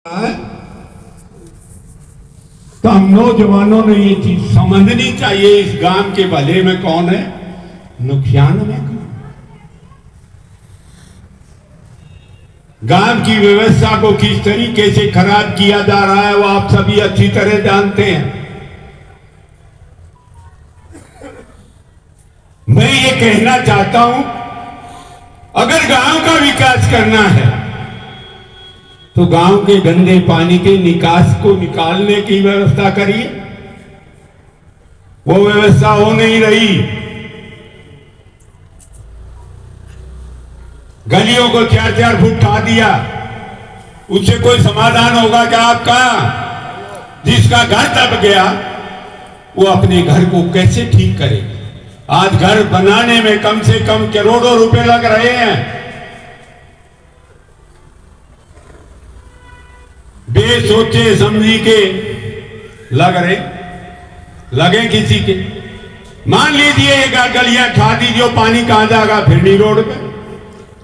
तो हम नौजवानों ने ये चीज समझनी चाहिए, इस गांव के भले में कौन है, नुकसान में कौन। गांव की व्यवस्था को किस तरीके से खराब किया जा रहा है वो आप सभी अच्छी तरह जानते हैं। मैं ये कहना चाहता हूं, अगर गांव का विकास करना है तो गांव के गंदे पानी के निकास को निकालने की व्यवस्था करिए। वो व्यवस्था हो नहीं रही। गलियों को 4-4 फुट ठा दिया, उससे कोई समाधान होगा क्या आपका? जिसका घर दब गया वो अपने घर को कैसे ठीक करे? आज घर बनाने में कम से कम करोड़ों रुपए लग रहे हैं। बेसोचे समझी के लगे किसी के। मान लीजिए एक गलियां ठा दीजिए, पानी कहां जाएगा? फिरनी रोड पे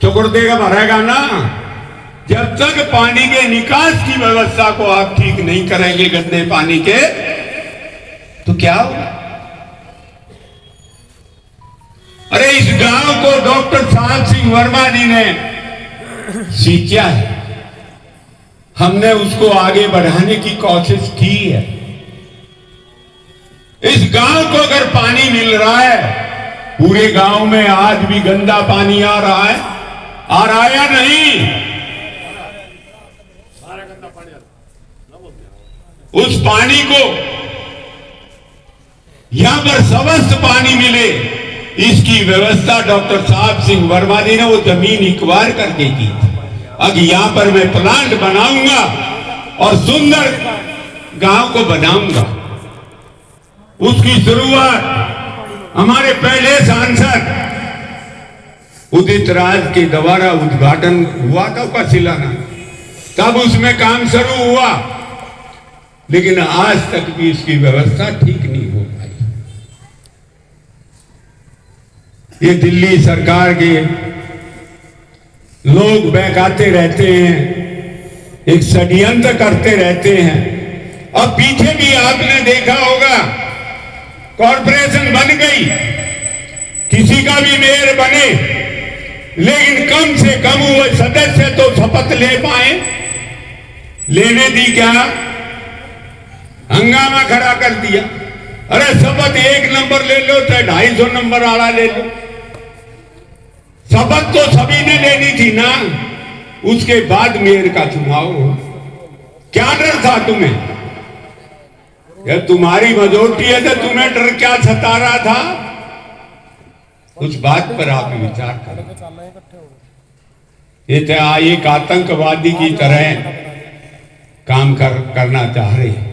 चुकड़ देगा, भरेगा ना। जब तक पानी के निकास की व्यवस्था को आप ठीक नहीं करेंगे गंदे पानी के, तो क्या होगा? अरे इस गांव को डॉक्टर साहब सिंह वर्मा जी ने सींचा है, हमने उसको आगे बढ़ाने की कोशिश की है। इस गांव को अगर पानी मिल रहा है, पूरे गांव में आज भी गंदा पानी आ रहा है या नहीं? उस पानी को यहां पर स्वस्थ पानी मिले, इसकी व्यवस्था डॉक्टर साहब सिंह वर्मा जी ने वो जमीन एक्वायर करके की थी। अब यहां पर मैं प्लांट बनाऊंगा और सुंदर गांव को बनाऊंगा। उसकी शुरुआत हमारे पहले सांसद उदित राज के द्वारा उद्घाटन हुआ था, उसका शिलान्यास, तब उसमें काम शुरू हुआ, लेकिन आज तक भी इसकी व्यवस्था ठीक नहीं हो पाई। ये दिल्ली सरकार के लोग बहकाते रहते हैं, एक षड्यंत्र करते रहते हैं। अब पीछे भी आपने देखा होगा, कॉरपोरेशन बन गई, किसी का भी मेयर बने, लेकिन कम से कम वो सदस्य तो शपथ ले पाए। लेने दी क्या? हंगामा खड़ा कर दिया। अरे शपथ 1 नंबर ले लो चाहे 250 नंबर वाला ले लो, शपथ तो सभी ने लेनी थी ना। उसके बाद मेयर का चुनाव हो, क्या डर था तुम्हें? ये तुम्हारी मेजॉरिटी है तो तुम्हें डर क्या सता रहा था? उस बात पर आप विचार करें। ये तो एक आतंकवादी की तरह काम करना चाह रहे हैं।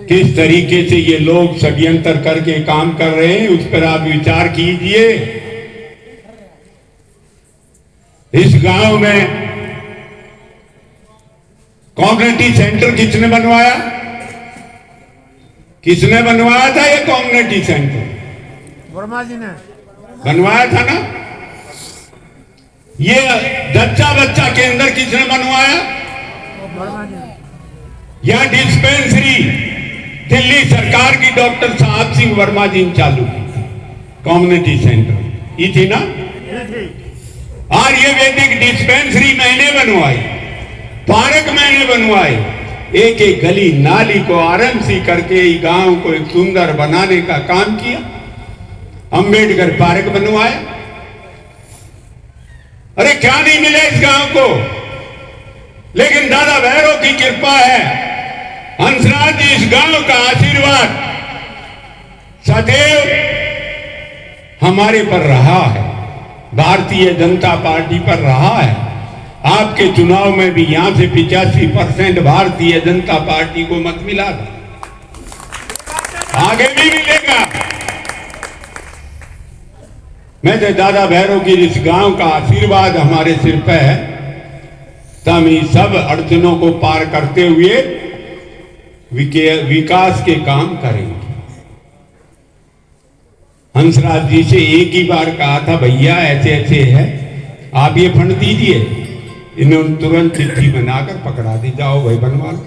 किस तरीके से ये लोग षड्यंत्र करके काम कर रहे हैं, उस पर आप विचार कीजिए। इस गांव में कम्युनिटी सेंटर किसने बनवाया? किसने बनवाया था ये कम्युनिटी सेंटर? वर्मा जी ने बनवाया था ना। ये जच्चा बच्चा केंद्र किसने बनवाया? वर्मा जी। यह डिस्पेंसरी दिल्ली सरकार की डॉक्टर साहब सिंह वर्मा जी ने चालू की थी, कम्युनिटी सेंटर ये थी ना। आयुर्वेदिक डिस्पेंसरी मैंने बनवाई, पार्क मैंने बनवाए, एक एक गली नाली को आरएमसी करके गांव को एक सुंदर बनाने का काम किया। अंबेडकर पार्क बनवाया। अरे क्या नहीं मिला इस गांव को? लेकिन दादा भैरव की कृपा है, हंसराज जी, इस गांव का आशीर्वाद सदैव हमारे पर रहा है, भारतीय जनता पार्टी पर रहा है। आपके चुनाव में भी यहां से 85% भारतीय जनता पार्टी को मत मिला था, आगे भी मिलेगा। मैं तो दादा भैरव की इस गांव का आशीर्वाद हमारे सिर पे है, तो हम इस सब अड़चनों को पार करते हुए विकास के काम करेंगे। हंसराज जी से एक ही बार कहा था, भैया ऐसे ऐसे है, आप ये फंड दीजिए, इन्होंने तुरंत चिट्ठी बनाकर पकड़ा दी, जाओ भाई बनवा लो।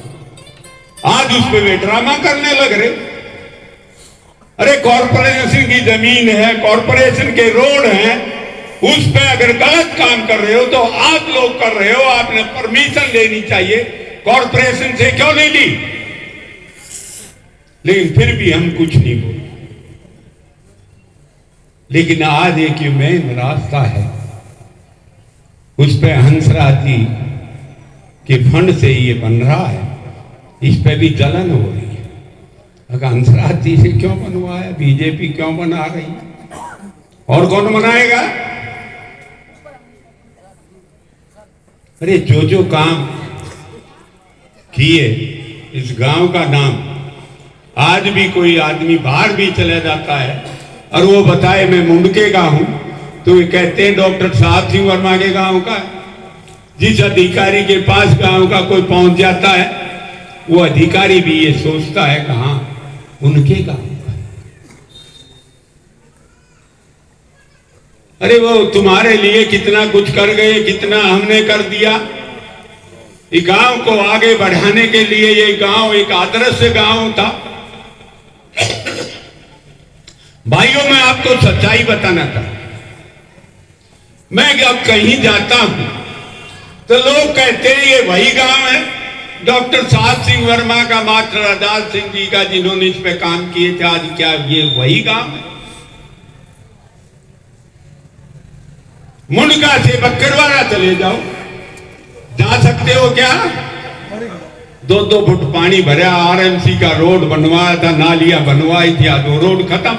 आज उस पे वे ड्रामा करने लग रहे। अरे कॉरपोरेशन की जमीन है, कॉरपोरेशन के रोड हैं, उस पे अगर गलत काम कर रहे हो तो आप लोग कर रहे हो, आपने परमिशन लेनी चाहिए, कॉरपोरेशन से क्यों नहीं ली? लेकिन फिर भी हम कुछ नहीं बोले। लेकिन आज एक मेन रास्ता है, उस पे हंसराज जी के फंड से ये बन रहा है, इस पे भी जलन हो रही है। अगर हंसराज जी से क्यों बनवाया, बीजेपी क्यों बना रही है, और कौन बनाएगा? अरे जो जो काम किए, इस गांव का नाम, आज भी कोई आदमी बाहर भी चला जाता है और वो बताए मैं मुंडके का हूं, तो ये कहते हैं डॉक्टर साहब सिंह वर्मा के गांव का। जिस अधिकारी के पास गांव का कोई पहुंच जाता है, वो अधिकारी भी ये सोचता है कहां उनके गांव का। अरे वो तुम्हारे लिए कितना कुछ कर गए, कितना हमने कर दिया। इस गांव को आगे बढ़ाने के लिए ये गांव एक आदर्श गांव था। भाइयों, मैं आपको सच्चाई बताना था। मैं जब कहीं जाता हूं तो लोग कहते हैं ये वही गांव है डॉक्टर साहब सिंह वर्मा का, मास्टर आजाद सिंह जी का, जिन्होंने इस पे काम किए थे। आज क्या ये वही गांव है? मुंडका से बक्करवाड़ा चले जाओ, जा सकते हो क्या? 2-2 फुट पानी भरा, आरएमसी का रोड बनवाया था, नालियां बनवाई थी, आज वो रोड खत्म।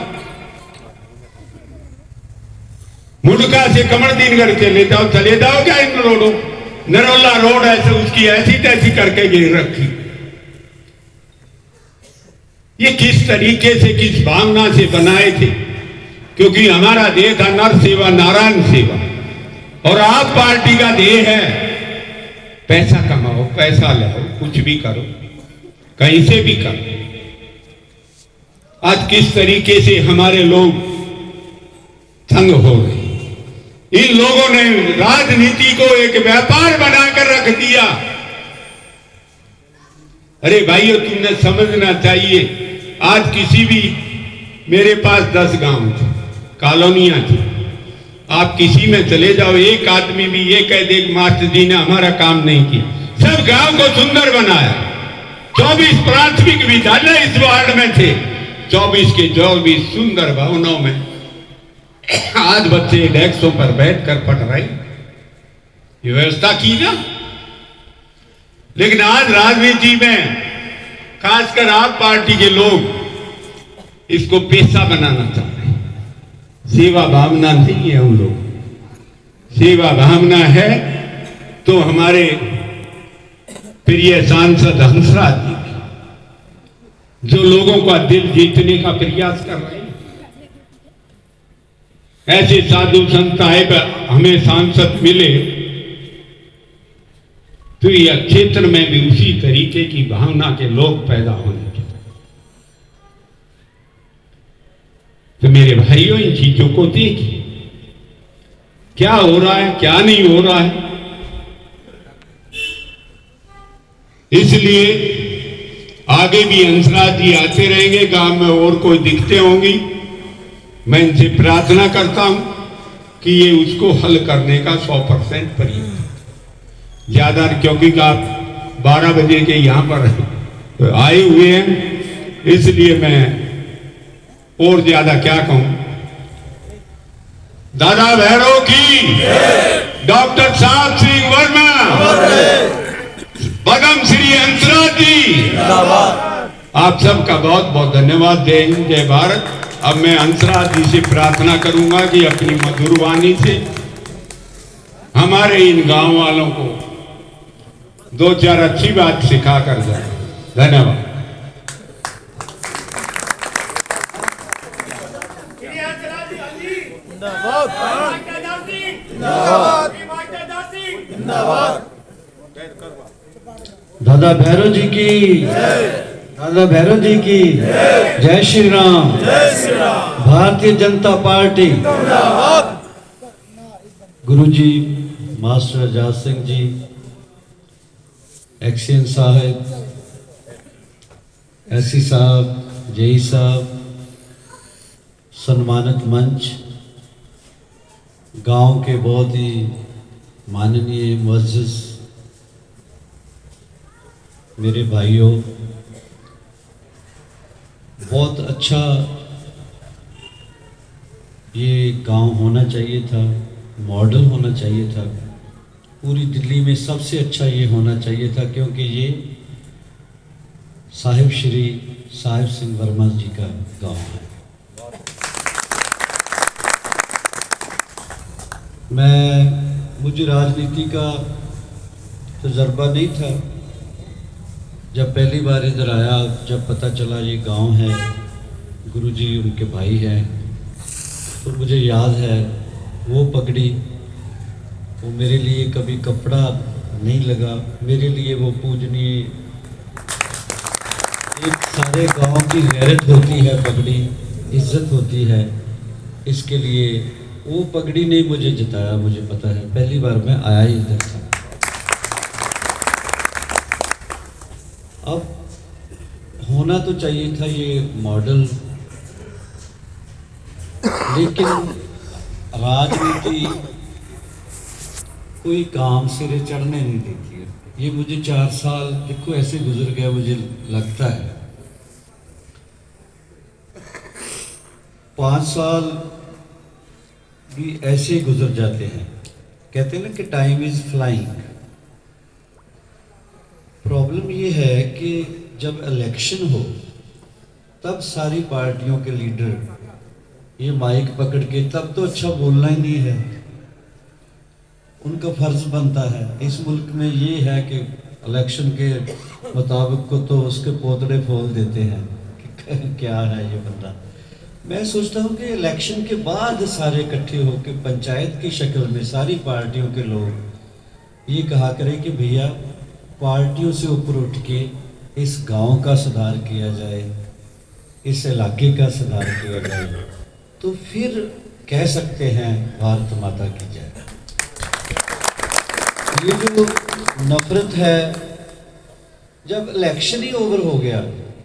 मुंडका से कमरदीनगढ़ चले जाओ क्या इन रोडों? नरोला रोड ऐसे उसकी ऐसी तैसी करके गिर रखी। ये किस तरीके से, किस भावना से बनाए थे? क्योंकि हमारा देह था नर सेवा नारायण सेवा, और आप पार्टी का देह है पैसा कमाओ, पैसा लाओ, कुछ भी करो, कहीं से भी करो। आज किस तरीके से हमारे लोग तंग हो रहे। इन लोगों ने राजनीति को एक व्यापार बनाकर रख दिया। अरे भाइयों, तुमने समझना चाहिए, आज किसी भी, मेरे पास 10 गांव थे, कॉलोनियां थी, आप किसी में चले जाओ, एक आदमी भी ये कह दे मास्टर जी ने हमारा काम नहीं किया। सब गांव को सुंदर बनाया। 24 प्राथमिक विद्यालय इस वार्ड में थे, 24 के 24 सुंदर भवनों में आज बच्चे डेस्कों पर बैठकर पढ़ रहे। ये व्यवस्था की ना। लेकिन आज राजनीति में खासकर आप पार्टी के लोग इसको पेशा बनाना चाहते हैं। सेवा भावना नहीं है उन लोग। सेवा भावना है तो हमारे प्रिय सांसद हंसराज जी, जो लोगों का दिल जीतने का प्रयास कर रहे हैं, ऐसे साधु संत साहिब हमें सांसद मिले तो यह क्षेत्र में भी उसी तरीके की भावना के लोग पैदा होने चाहिए। तो मेरे भाइयों, इन चीजों को देखिए, क्या हो रहा है, क्या नहीं हो रहा है। इसलिए आगे भी हंसराज जी आते रहेंगे, गांव में और कोई दिखते होंगी, मैं इनसे प्रार्थना करता हूं कि ये उसको हल करने का 100% प्रयास ज्यादा, क्योंकि आप 12 बजे के यहां पर आए हुए हैं, इसलिए मैं और ज्यादा क्या कहूं। दादा भैरव की, डॉक्टर साहब सिंह वर्मा, पद्म श्री हंसराज जी, आप सबका बहुत बहुत धन्यवाद। जय हिंद, जय भारत। अब मैं हंसराज जी से प्रार्थना करूंगा कि अपनी मधुर वाणी से हमारे इन गांव वालों को 2-4 अच्छी बात सिखा कर जाए। धन्यवाद। दादा भैरव जी की, दादा भैरव जी की जय श्री राम। भारतीय जनता पार्टी। गुरु जी मास्टर आजाद सिंह जी, एक्सीएन साहब, एससी साहब, जेई साहब, सम्मानित मंच, गांव के बहुत ही माननीय मुअज़्ज़िज़ मेरे भाइयों, बहुत अच्छा ये गांव होना चाहिए था, मॉडल होना चाहिए था, पूरी दिल्ली में सबसे अच्छा ये होना चाहिए था, क्योंकि ये साहिब श्री साहिब सिंह वर्मा जी का गांव है। मुझे राजनीति का तजर्बा नहीं था। जब पहली बार इधर आया, जब पता चला ये गांव है, गुरुजी उनके भाई हैं, तो मुझे याद है वो पगड़ी, वो मेरे लिए कभी कपड़ा नहीं लगा, मेरे लिए वो पूजनीय, एक सारे गांव की गैरत होती है, पगड़ी इज्जत होती है, इसके लिए वो पगड़ी ने मुझे जिताया। मुझे पता है पहली बार मैं आया ही इधर था। अब होना तो चाहिए था ये मॉडल, लेकिन राजनीति कोई काम सिरे चढ़ने नहीं देती है। ये मुझे 4 साल देखो ऐसे गुजर गया, मुझे लगता है 5 साल भी ऐसे गुजर जाते हैं। कहते हैं ना कि टाइम इज फ्लाइंग। प्रॉब्लम ये है कि जब इलेक्शन हो तब सारी पार्टियों के लीडर ये माइक पकड़ के, तब तो अच्छा बोलना ही नहीं है, उनका फर्ज बनता है। इस मुल्क में ये है कि इलेक्शन के मुताबिक को तो उसके पोतड़े फोल देते हैं कि क्या है ये बंदा। मैं सोचता हूँ कि इलेक्शन के बाद सारे इकट्ठे होकर पंचायत की शक्ल में सारी पार्टियों के लोग ये कहा करें कि भैया पार्टियों से ऊपर उठ के इस गांव का सुधार किया जाए, इस इलाके का सुधार किया जाए, तो फिर कह सकते हैं भारत माता की जय। ये जो नफरत है, जब इलेक्शन ही ओवर हो गया,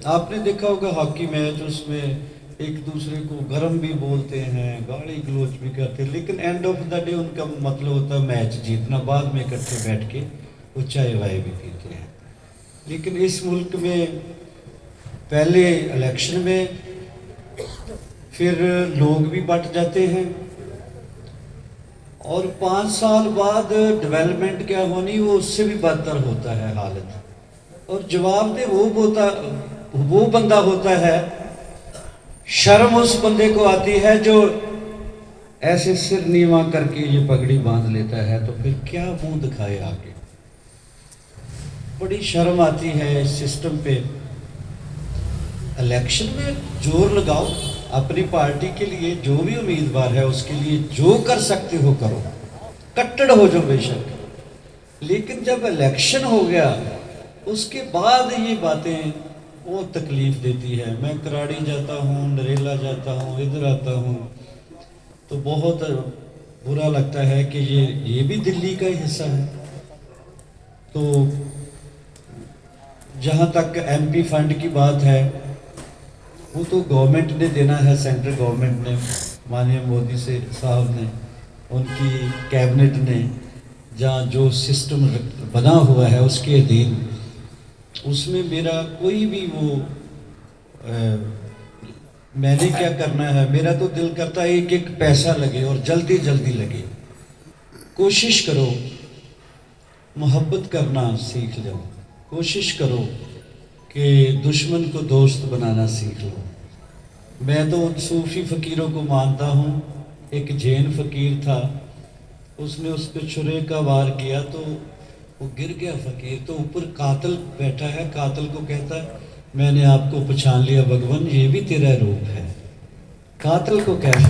आपने देखा होगा हॉकी मैच, उसमें एक दूसरे को गरम भी बोलते हैं, गाली गलोच भी करते हैं, लेकिन एंड ऑफ द डे उनका मतलब होता है मैच जीतना। बाद में इकट्ठे बैठ के वो चाय वाय भी पीते हैं। लेकिन इस मुल्क में पहले इलेक्शन में फिर लोग भी बट जाते हैं, और 5 साल बाद डेवलपमेंट क्या होनी वो उससे भी बदतर होता है हालत। और जवाब दे वो बंदा होता है, शर्म उस बंदे को आती है जो ऐसे सिर नीवा करके ये पगड़ी बांध लेता है, तो फिर क्या मुंह दिखाए आगे। बड़ी शर्म आती है इस सिस्टम पे। इलेक्शन में जोर लगाओ, अपनी पार्टी के लिए जो भी उम्मीदवार है उसके लिए जो कर सकते हो करो, कट्टर हो जो बेशक, लेकिन जब इलेक्शन हो गया उसके बाद ये बातें वो तकलीफ देती है। मैं कराड़ी जाता हूँ, नरेला जाता हूँ, इधर आता हूँ, तो बहुत बुरा लगता है कि ये भी दिल्ली का ही हिस्सा है। तो जहाँ तक एमपी फंड की बात है, वो तो गवर्नमेंट ने देना है, सेंट्रल गवर्नमेंट ने, माननीय मोदी से साहब ने, उनकी कैबिनेट ने, जहाँ जो सिस्टम बना हुआ है उसके अधीन, उसमें मेरा कोई भी वो मैंने क्या करना है, मेरा तो दिल करता है एक एक पैसा लगे और जल्दी जल्दी लगे। कोशिश करो, मोहब्बत करना सीख लो, कोशिश करो कि दुश्मन को दोस्त बनाना सीख लो। मैं तो सूफी फ़कीरों को मानता हूँ। एक जैन फ़कीर था, उसने उस पर छुरे का वार किया तो वो गिर गया फ़कीर। तो ऊपर कातिल बैठा है, कातिल को कहता है मैंने आपको पहचान लिया भगवान, ये भी तेरा रूप है। कातिल को कह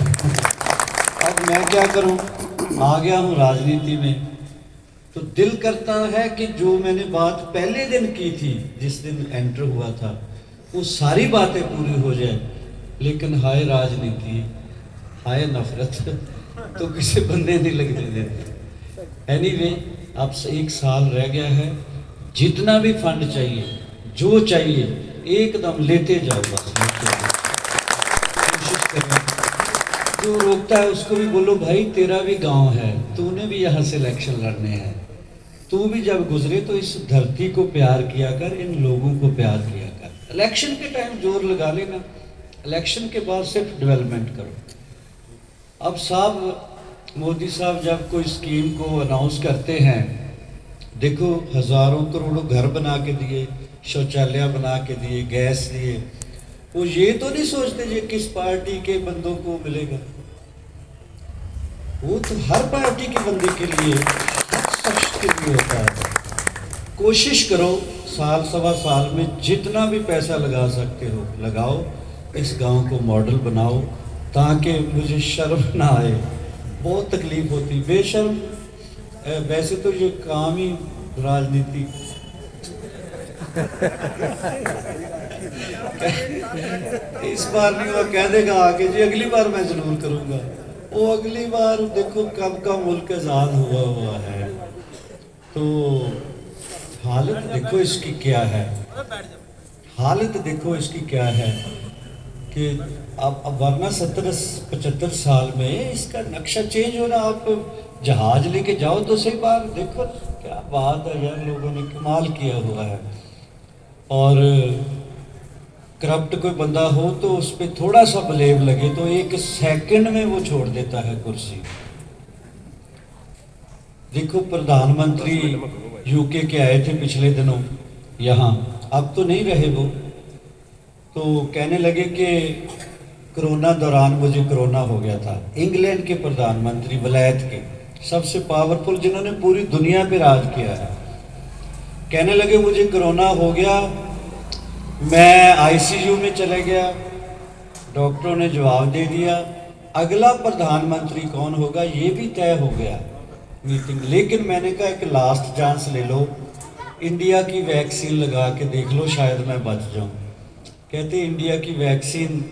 अब मैं क्या करूं, आ गया हूं राजनीति में, तो दिल करता है कि जो मैंने बात पहले दिन की थी, जिस दिन एंटर हुआ था, वो सारी बातें पूरी हो जाए। लेकिन हाय राजनीति, हाय नफरत तो किसी बंदे नहीं लगने देते। एनीवे अब से 1 साल रह गया है, जितना भी फंड चाहिए, जो चाहिए एकदम लेते जाओ, बस लेते जाओ। कोशिश करें, जो रोकता है उसको भी बोलो भाई तेरा भी गांव है, तूने भी यहाँ से इलेक्शन लड़ने हैं, तू भी जब गुजरे तो इस धरती को प्यार किया कर, इन लोगों को प्यार किया कर। इलेक्शन के टाइम जोर लगा लेना, इलेक्शन के बाद सिर्फ डेवलपमेंट करो। अब साहब मोदी साहब जब कोई स्कीम को अनाउंस करते हैं, देखो हजारों करोड़ों घर बना के दिए, शौचालय बना के दिए, गैस दिए, वो ये तो नहीं सोचते ये किस पार्टी के बंदों को मिलेगा, वो तो हर पार्टी के बंदे के लिए, हर शख्स के लिए होता है। कोशिश करो साल सवा साल में जितना भी पैसा लगा सकते हो लगाओ, इस गांव को मॉडल बनाओ, ताकि मुझे शर्म ना आए। बहुत तकलीफ होती, बेशर्म वैसे तो ये काम ही राजनीति इस बार नहीं हुआ, कह देगा आगे जी अगली बार मैं जरूर करूंगा। वो अगली बार देखो कब का मुल्क आजाद हुआ है, तो हालत देखो इसकी क्या है, हालत देखो इसकी क्या है कि अब वरना 70-75 साल में इसका नक्शा चेंज हो रहा। आप जहाज लेके जाओ तो सही बार, देखो क्या बात है यार, लोगों ने कमाल किया हुआ है। और करप्ट कोई बंदा हो तो उस पर थोड़ा सा ब्लेम लगे तो 1 सेकंड में वो छोड़ देता है कुर्सी। देखो प्रधानमंत्री यूके के आए थे पिछले दिनों यहाँ, अब तो नहीं रहे वो, तो कहने लगे कि कोरोना दौरान मुझे कोरोना हो गया था। इंग्लैंड के प्रधानमंत्री, वलायत के सबसे पावरफुल, जिन्होंने पूरी दुनिया पे राज किया है, कहने लगे मुझे कोरोना हो गया, मैं आईसीयू में चले गया, डॉक्टरों ने जवाब दे दिया अगला प्रधानमंत्री कौन होगा ये भी तय हो गया मीटिंग। लेकिन मैंने कहा एक लास्ट चांस ले लो, इंडिया की वैक्सीन लगा के देख लो, शायद मैं बच जाऊं। कहते इंडिया की वैक्सीन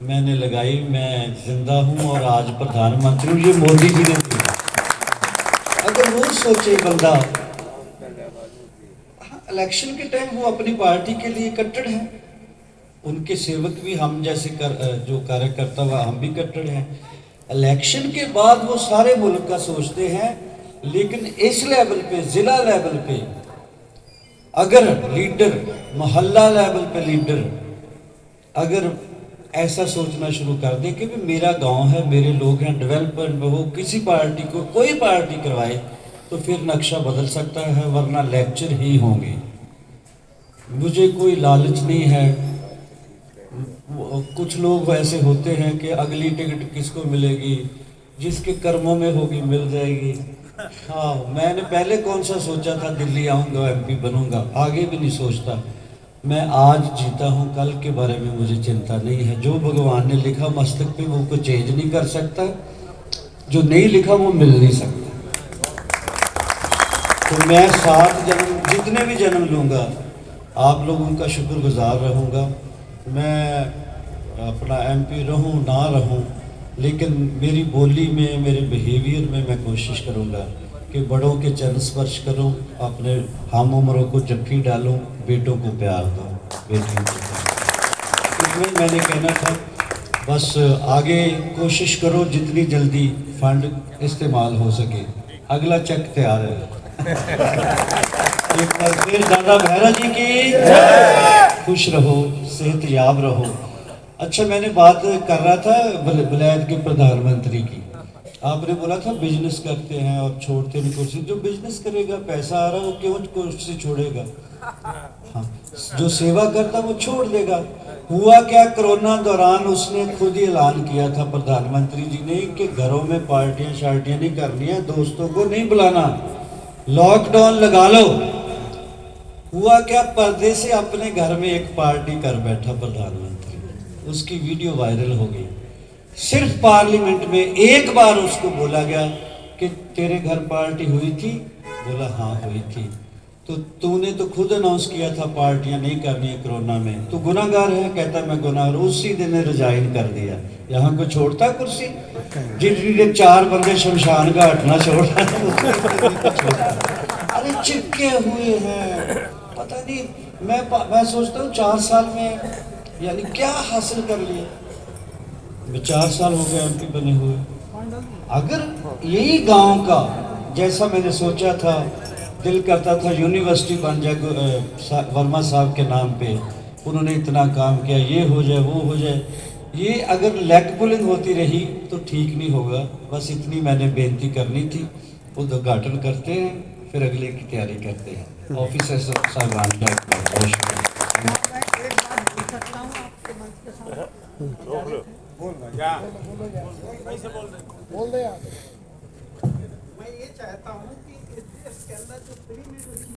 मैंने लगाई, मैं जिंदा हूं और आज प्रधानमंत्री हूं, ये मोदी जी ने दिया। अगर वो सोचे बंदा, इलेक्शन के टाइम वो अपनी पार्टी के लिए कट्टर है, उनके सेवक भी हम जैसे जो कार्यकर्ता हुआ हम भी कट्टर हैं। इलेक्शन के बाद वो सारे मुल्क का सोचते हैं, लेकिन इस लेवल पे, जिला लेवल पे अगर लीडर, मोहल्ला लेवल पे लीडर अगर ऐसा सोचना शुरू कर दे कि भी मेरा गांव है, मेरे लोग हैं, डेवलपमेंट में वो किसी पार्टी को कोई पार्टी करवाए तो फिर नक्शा बदल सकता है, वरना लेक्चर ही होंगे। मुझे कोई लालच नहीं है। कुछ लोग ऐसे होते हैं कि अगली टिकट किसको मिलेगी, जिसके कर्मों में होगी मिल जाएगी। हाँ, मैंने पहले कौन सा सोचा था दिल्ली आऊँगा एमपी बनूंगा, आगे भी नहीं सोचता। मैं आज जीता हूँ, कल के बारे में मुझे चिंता नहीं है। जो भगवान ने लिखा मस्तक पे वो को चेंज नहीं कर सकता, जो नहीं लिखा वो मिल नहीं सकता। तो मैं 7 जन्म, जितने भी जन्म लूँगा आप लोगों का शुक्रगुजार रहूँगा। मैं अपना एमपी रहूँ ना रहूँ, लेकिन मेरी बोली में, मेरे बिहेवियर में मैं कोशिश करूँगा कि बड़ों के चरण स्पर्श करूँ, अपने हम उम्रों को जफ्फी डालूँ, बेटों को प्यार दूँ, बेटियों को प्यार। इसमें मैंने कहना था, बस आगे कोशिश करो जितनी जल्दी फंड इस्तेमाल हो सके। अगला चेक तैयार है। एक बार फिर दादा भैरा जी की खुश रहो, सेहत याब रहो। अच्छा, मैंने बात कर रहा था वलायत के प्रधानमंत्री की। आपने बोला था बिजनेस करते हैं और छोड़ते नहीं कुर्सी। जो बिजनेस करेगा, पैसा आ रहा है, वो क्यों कुर्सी छोड़ेगा? हाँ, जो सेवा करता वो छोड़ देगा। हुआ क्या, कोरोना दौरान उसने खुद ही ऐलान किया था प्रधानमंत्री जी ने कि घरों में पार्टियां शार्टियां नहीं करनी है, दोस्तों को नहीं बुलाना, लॉकडाउन लगा लो। हुआ क्या, पर्दे से अपने घर में एक पार्टी कर बैठा प्रधानमंत्री, उसकी वीडियो वायरल हो गई। सिर्फ पार्लियामेंट में एक बार उसको बोला गया कि तेरे घर पार्टी हुई थी, बोला हाँ हुई थी। तो तूने तो खुद अनाउंस किया था पार्टियां नहीं करनी है कोरोना में, तू गुनाहगार है, कहता मैं गुनाहगार, उसी दिन रिजाइन कर दिया। यहाँ को छोड़ता कुर्सी, जितने 4 बंदे शमशान घाट ना छोड़ा अरे चिपके हुए हैं, पता नहीं। मैं सोचता हूँ 4 साल में यानी क्या हासिल कर लिया। 4 साल हो गए एमपी बने हुए। अगर यही गांव का जैसा मैंने सोचा था, दिल करता था यूनिवर्सिटी बन जाए वर्मा साहब के नाम पे, उन्होंने इतना काम किया, ये हो जाए वो हो जाए, ये अगर लेग पुलिंग होती रही तो ठीक नहीं होगा। बस इतनी मैंने बेनती करनी थी। उद्घाटन करते हैं, फिर अगले की तैयारी करते हैं। ऑफिसर साहबान का बहुत शुक्रिया। मैं ये चाहता हूँ कि इस देश के अंदर जो फ्री में